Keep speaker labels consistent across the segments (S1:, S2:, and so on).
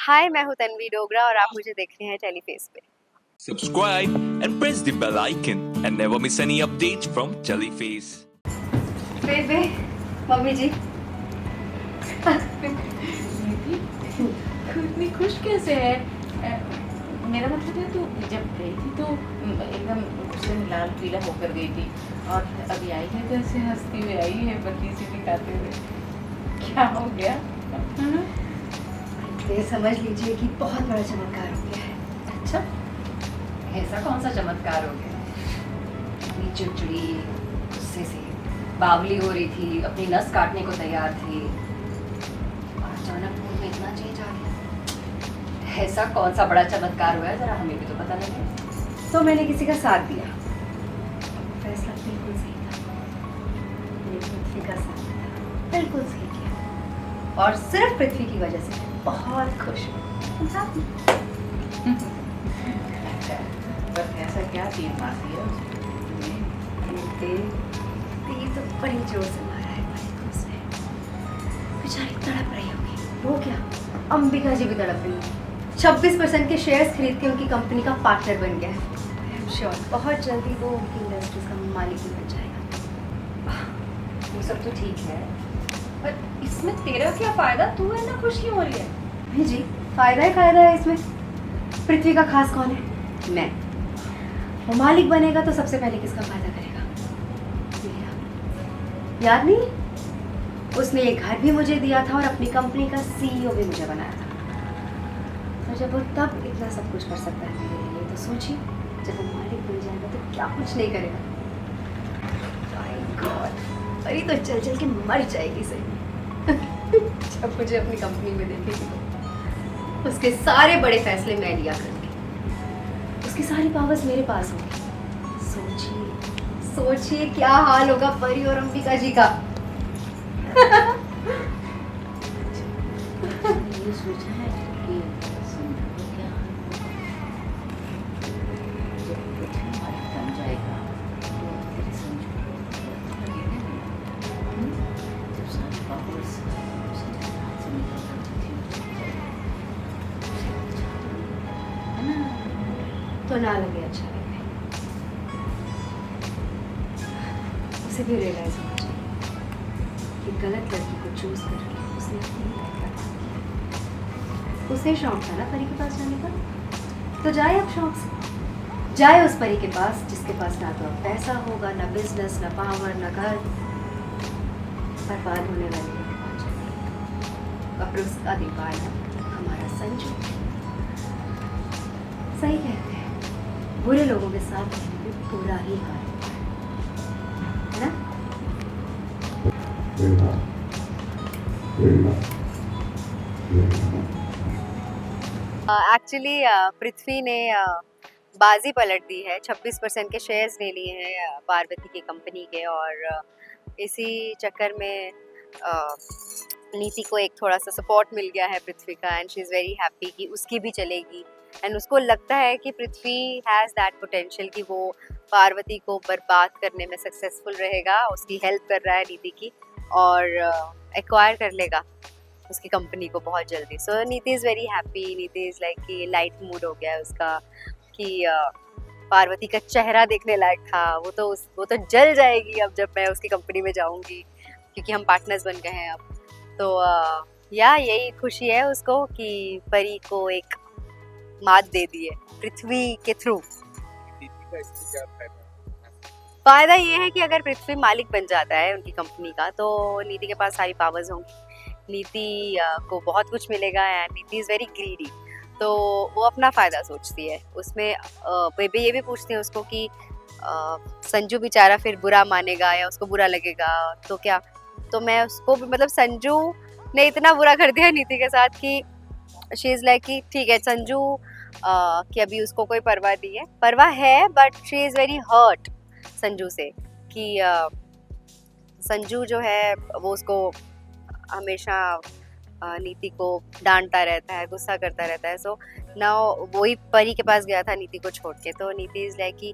S1: हाय, मैं हूँ तन्वी डोगरा और आप मुझे देख रहे हैं टेलीफेस पे।
S2: Subscribe and press the bell icon and never miss any updates from Jellyface.
S1: बेबे, मम्मी जी।
S3: दीदी तू इतनी खुश कैसे है? मेरा मतलब है तू जब गई थी तो एकदम गुस्से में लाल पीला होकर गई थी और अभी आई है तो ऐसे हंसती हुई आई है, बत्ती सी दिखाते हुए। क्या हो गया?
S1: ये समझ लीजिए कि बहुत बड़ा चमत्कार हो गया है।
S3: अच्छा, ऐसा कौन सा चमत्कार हो गया?
S1: इतनी चिड़चिड़ी, गुस्से से बावली हो रही थी, अपनी नस काटने को तैयार थी और अचानक मूड में इतना चेंज आ गया। ऐसा कौन सा बड़ा चमत्कार हुआ है, जरा हमें भी तो पता लगे। तो मैंने किसी का साथ दिया। फैसला बिल्कुल सही था। मैंने पृथ्वी का साथ दिया, बिल्कुल सही किया और सिर्फ पृथ्वी की वजह से बहुत खुश हूँ।
S3: अच्छा, बस ऐसा क्या तीर मार दिया उसने?
S1: तीर तो बड़ी जोर से मारा है भाई को उसने। बेचारी तड़प रही होगी। वो क्या, अंबिका जी भी तड़प रही है। 26% के शेयर्स खरीद के उनकी कंपनी का पार्टनर बन गया है। आई एम श्योर बहुत जल्दी वो उनकी इंडस्ट्रीज का मालिक भी बन जाएगा। वो सब तो ठीक है, पर इसमें तेरा क्या फायदा? तू है ना खुश क्यों हो रही है? नहीं जी, फायदा है इसमें। पृथ्वी का खास कौन है? मैं। वो मालिक बनेगा तो सबसे पहले किसका फायदा करेगा? मेरा। याद नहीं, उसने ये घर भी मुझे दिया था और अपनी कंपनी का सीईओ भी मुझे बनाया था। तो जब वो तब इतना सब कुछ कर सकता है मेरे लिए, तो सोचिए जब वो मालिक बन जाएगा तो क्या कुछ नहीं करेगा। माय गॉड, अरे तो चल चल के मर जाएगी सही। जब मुझे अपनी कंपनी में देखेगी तो उसके सारे बड़े फैसले मैं लिया करूँगी, उसकी सारी पावर्स मेरे पास होंगी। सोचिए सोचिए क्या हाल होगा परी और अंबिका जी का।
S3: ये सोचा है कि संजू को क्या जब पृथ्वी मालिक बन जाएगा तो तेरे संजू को लगेगा नहीं? जब सारी पावर्स संजू के हाथ से निकल जाती थी है ना?
S1: तो ना लगे अच्छा लगे, उसे भी रियलाइज होना चाहिए कि गलत लड़की को चूज करके उसने अपनी लाइफ बर्बाद की। उसे शौक था ना परी के पास जाने का, तो जाए अब शौक से। जाए उस परी के पास जिसके पास ना तो अब पैसा होगा, ना बिजनेस, ना पावर, ना घर। बर्बाद होने वाले के पास जाए। और उसका दीवार है हमारा संजू। सही कहते हैं, बुरे लोगों के साथ रहने में बुरा ही हाल है ना? एक्चुअली पृथ्वी ने बाजी पलट दी है। 26% के शेयर्स ले लिए हैं पार्वती की कंपनी के और इसी चक्कर में नीति को एक थोड़ा सा सपोर्ट मिल गया है पृथ्वी का and she is very happy कि उसकी भी चलेगी। एंड उसको लगता है कि पृथ्वी हैज़ दैट पोटेंशियल कि वो पार्वती को बर्बाद करने में सक्सेसफुल रहेगा। उसकी हेल्प कर रहा है नीति की और एक्वायर कर लेगा उसकी कंपनी को बहुत जल्दी। सो नीति इज़ वेरी हैप्पी। नीति इज़ लाइक कि लाइट मूड हो गया है उसका कि पार्वती का चेहरा देखने लायक था। वो तो जल जाएगी अब जब मैं उसकी कंपनी में जाऊंगी, क्योंकि हम पार्टनर्स बन गए हैं अब। तो या यही खुशी है उसको कि परी को एक मात दे दी है पृथ्वी के थ्रू। फायदा ये है कि अगर पृथ्वी मालिक बन जाता है उनकी कंपनी का तो नीति के पास सारी पावर्स होंगी। नीति को बहुत कुछ मिलेगा एंड नीति इज़ वेरी ग्रीडी। तो वो अपना फ़ायदा सोचती है उसमें। बेबी ये भी पूछती है उसको कि संजू बेचारा फिर बुरा मानेगा या उसको बुरा लगेगा तो क्या? तो मैं उसको भी मतलब संजू ने इतना बुरा कर दिया नीति के साथ कि शी इज़ लाइक कि ठीक है संजू कि अभी उसको कोई परवाह है but she is very hurt Sanju से कि संजू जो है वो उसको हमेशा नीति को डांटता रहता है, गुस्सा करता रहता है। सो नाउ वही परी के पास गया था नीति को छोड़ के। तो नीति इज़ लाइक कि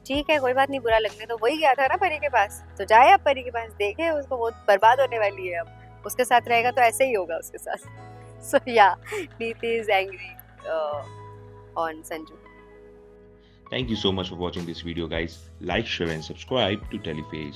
S1: ठीक है कोई बात नहीं, बुरा लगने तो वही गया था ना परी के पास, तो जाए अब परी के पास, देखे उसको, वो बर्बाद होने वाली है अब। उसके साथ रहेगा तो ऐसे ही होगा उसके साथ। So yeah, Neeti is angry on Sanju.
S4: Thank you so much for watching this video, guys. Like, share, and subscribe to Teleface.